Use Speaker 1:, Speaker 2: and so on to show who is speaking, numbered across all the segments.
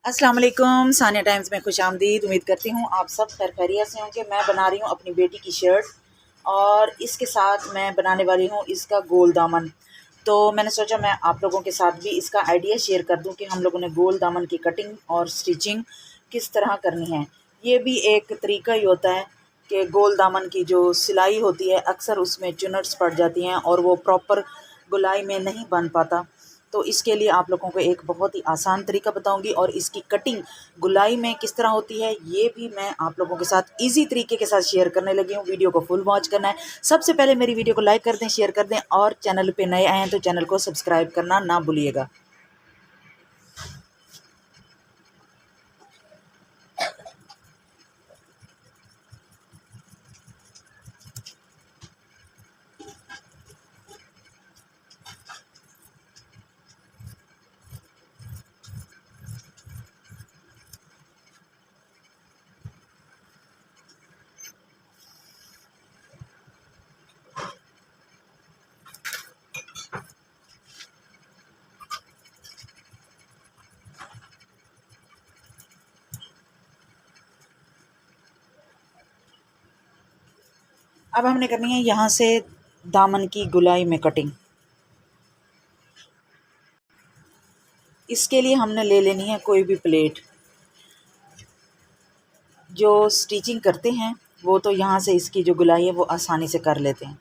Speaker 1: अस्सलाम वालेकुम, सानिया टाइम्स में खुश आमदीद। उम्मीद करती हूँ आप सब खैर खैरियत से होंगे। मैं बना रही हूँ अपनी बेटी की शर्ट और इसके साथ मैं बनाने वाली हूँ इसका गोल दामन। तो मैंने सोचा मैं आप लोगों के साथ भी इसका आइडिया शेयर कर दूँ कि हम लोगों ने गोल दामन की कटिंग और स्टिचिंग किस तरह करनी है। ये भी एक तरीका ही होता है कि गोल दामन की जो सिलाई होती है अक्सर उसमें चुनट्स पड़ जाती हैं और वो प्रॉपर गोलाई में नहीं बन पाता। तो इसके लिए आप लोगों को एक बहुत ही आसान तरीका बताऊंगी और इसकी कटिंग गुलाई में किस तरह होती है ये भी मैं आप लोगों के साथ इजी तरीके के साथ शेयर करने लगी हूँ। वीडियो को फुल वॉच करना है। सबसे पहले मेरी वीडियो को लाइक कर दें, शेयर कर दें और चैनल पे नए आए हैं तो चैनल को सब्सक्राइब करना ना भूलिएगा। अब हमने करनी है यहाँ से दामन की गुलाई में कटिंग। इसके लिए हमने ले लेनी है कोई भी प्लेट। जो स्टिचिंग करते हैं वो तो यहाँ से इसकी जो गुलाई है वो आसानी से कर लेते हैं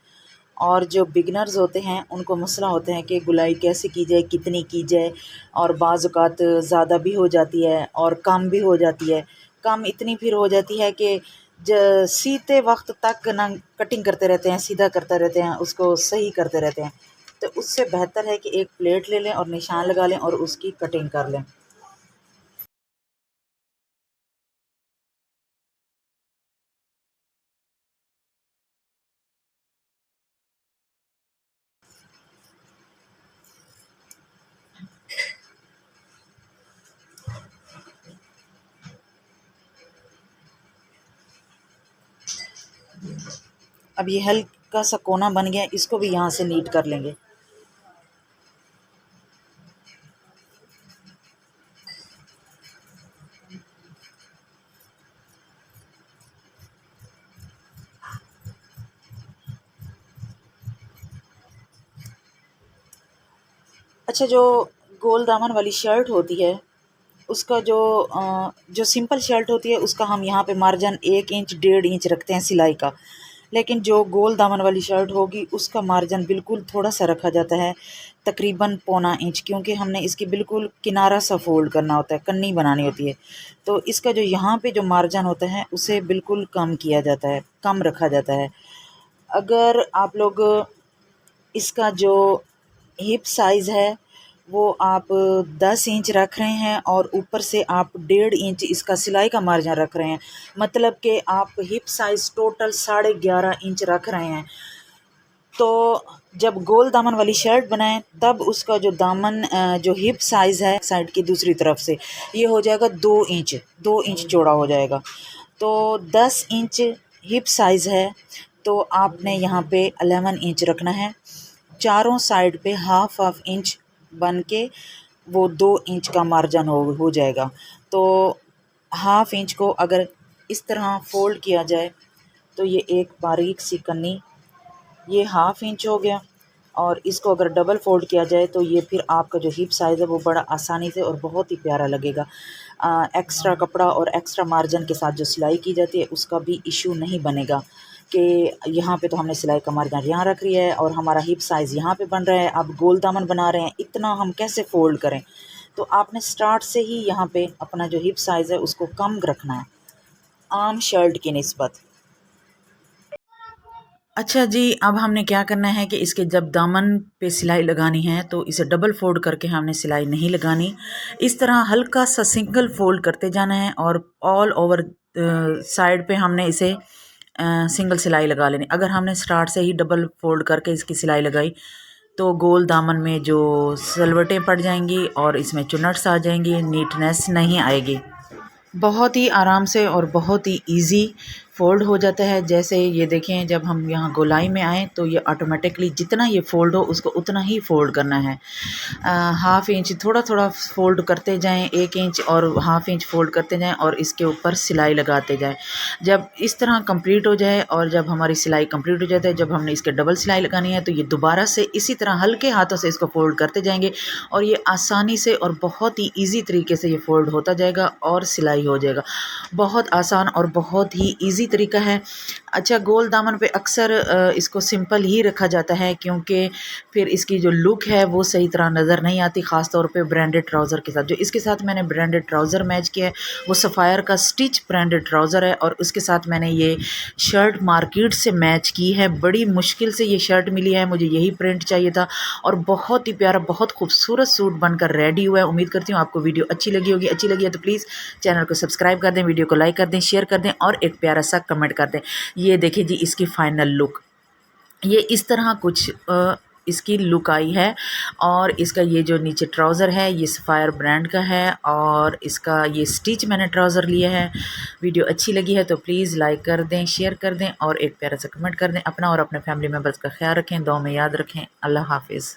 Speaker 1: और जो बिगनर्स होते हैं उनको मसला होता है कि गुलाई कैसे की जाए, कितनी की जाए और बाज़ औक़ात ज़्यादा भी हो जाती है और कम भी हो जाती है। कम इतनी फिर हो जाती है कि सीते वक्त तक ना कटिंग करते रहते हैं, सीधा करते रहते हैं, उसको सही करते रहते हैं। तो उससे बेहतर है कि एक प्लेट ले लें और निशान लगा लें और उसकी कटिंग कर लें। अब ये हल्का सा कोना बन गया, इसको भी यहाँ से नीट कर लेंगे। अच्छा, जो गोल दामन वाली शर्ट होती है उसका जो सिंपल शर्ट होती है उसका हम यहाँ पे मार्जिन 1 इंच 1.5 इंच रखते हैं सिलाई का। लेकिन जो गोल दामन वाली शर्ट होगी उसका मार्जिन बिल्कुल थोड़ा सा रखा जाता है, तकरीबन 1.25 इंच, क्योंकि हमने इसकी बिल्कुल किनारा सा फोल्ड करना होता है, कन्नी बनानी होती है। तो इसका जो यहाँ पे जो मार्जिन होता है उसे बिल्कुल कम किया जाता है, कम रखा जाता है। अगर आप लोग इसका जो हिप साइज़ है वो आप 10 इंच रख रहे हैं और ऊपर से आप 1.5 इंच इसका सिलाई का मार्जिन रख रहे हैं, मतलब कि आप हिप साइज़ टोटल 11.5 इंच रख रहे हैं। तो जब गोल दामन वाली शर्ट बनाएं तब उसका जो दामन जो हिप साइज़ है साइड की दूसरी तरफ से ये हो जाएगा 2 इंच, 2 इंच चौड़ा हो जाएगा। तो 10 इंच हिप साइज़ है तो आपने यहाँ पे 11 इंच रखना है। चारों साइड पे हाफ इंच बन के वो 2 इंच का मार्जिन हो जाएगा। तो हाफ इंच को अगर इस तरह फोल्ड किया जाए तो ये एक बारीक सी कन्नी, ये हाफ इंच हो गया। और इसको अगर डबल फोल्ड किया जाए तो ये फिर आपका जो हिप साइज़ है वो बड़ा आसानी से और बहुत ही प्यारा लगेगा। एक्स्ट्रा कपड़ा और एक्स्ट्रा मार्जिन के साथ जो सिलाई की जाती है उसका भी इशू नहीं बनेगा कि यहाँ पे तो हमने सिलाई का मार्जिन यहाँ रख लिया है और हमारा हिप साइज़ यहाँ पे बन रहा है, अब गोल दामन बना रहे हैं, इतना हम कैसे फ़ोल्ड करें। तो आपने स्टार्ट से ही यहाँ पे अपना जो हिप साइज़ है उसको कम रखना है आम शर्ट की निस्बत। अच्छा जी, अब हमने क्या करना है कि इसके जब दामन पे सिलाई लगानी है तो इसे डबल फोल्ड करके हमने सिलाई नहीं लगानी। इस तरह हल्का सा सिंगल फोल्ड करते जाना है और ऑल ओवर साइड पे हमने इसे सिंगल सिलाई लगा लेनी। अगर हमने स्टार्ट से ही डबल फोल्ड करके इसकी सिलाई लगाई तो गोल दामन में जो सलवटें पड़ जाएंगी और इसमें चुनट्स आ जाएंगी, नीटनेस नहीं आएगी। बहुत ही आराम से और बहुत ही इजी फ़ोल्ड हो जाता है। जैसे ये देखें, जब हम यहाँ गोलाई में आएँ तो ये ऑटोमेटिकली जितना ये फ़ोल्ड हो उसको उतना ही फ़ोल्ड करना है। हाफ़ इंच थोड़ा-थोड़ा फ़ोल्ड करते जाएँ, 1 इंच और हाफ़ इंच फ़ोल्ड करते जाएँ और इसके ऊपर सिलाई लगाते जाएँ। जब इस तरह कंप्लीट हो जाए और जब हमारी सिलाई कंप्लीट हो जाता है, जब हमने इसके डबल सिलाई लगानी है तो ये दोबारा से इसी तरह हल्के हाथों से इसको फ़ोल्ड करते जाएँगे और ये आसानी से और बहुत ही ईज़ी तरीके से ये फ़ोल्ड होता जाएगा और सिलाई हो जाएगा। बहुत आसान और बहुत ही ईज़ी तरीका है। अच्छा, गोल दामन पे अक्सर इसको सिंपल ही रखा जाता है क्योंकि फिर इसकी जो लुक है वो सही तरह नज़र नहीं आती, ख़ास तौर पे ब्रांडेड ट्राउज़र के साथ। जो इसके साथ मैंने ब्रांडेड ट्राउज़र मैच किया है वो सफ़ायर का स्टिच ब्रांडेड ट्राउज़र है और उसके साथ मैंने ये शर्ट मार्केट से मैच की है। बड़ी मुश्किल से ये शर्ट मिली है, मुझे यही प्रिंट चाहिए था और बहुत ही प्यारा, बहुत खूबसूरत सूट बनकर रेडी हुआ है। उम्मीद करती हूँ आपको वीडियो अच्छी लगी होगी। अच्छी लगी है तो प्लीज़ चैनल को सब्सक्राइब कर दें, वीडियो को लाइक कर दें, शेयर कर दें और एक प्यारा सा कमेंट कर दें। ये देखिए जी इसकी फाइनल लुक, ये इस तरह कुछ इसकी लुक आई है और इसका ये जो नीचे ट्राउज़र है ये सफ़ायर ब्रांड का है और इसका ये स्टिच मैंने ट्राउज़र लिया है। वीडियो अच्छी लगी है तो प्लीज़ लाइक कर दें, शेयर कर दें और एक प्यारा सा कमेंट कर दें। अपना और अपने फैमिली मेम्बर्स का ख्याल रखें, दुआ में याद रखें। अल्लाह हाफ़िज़।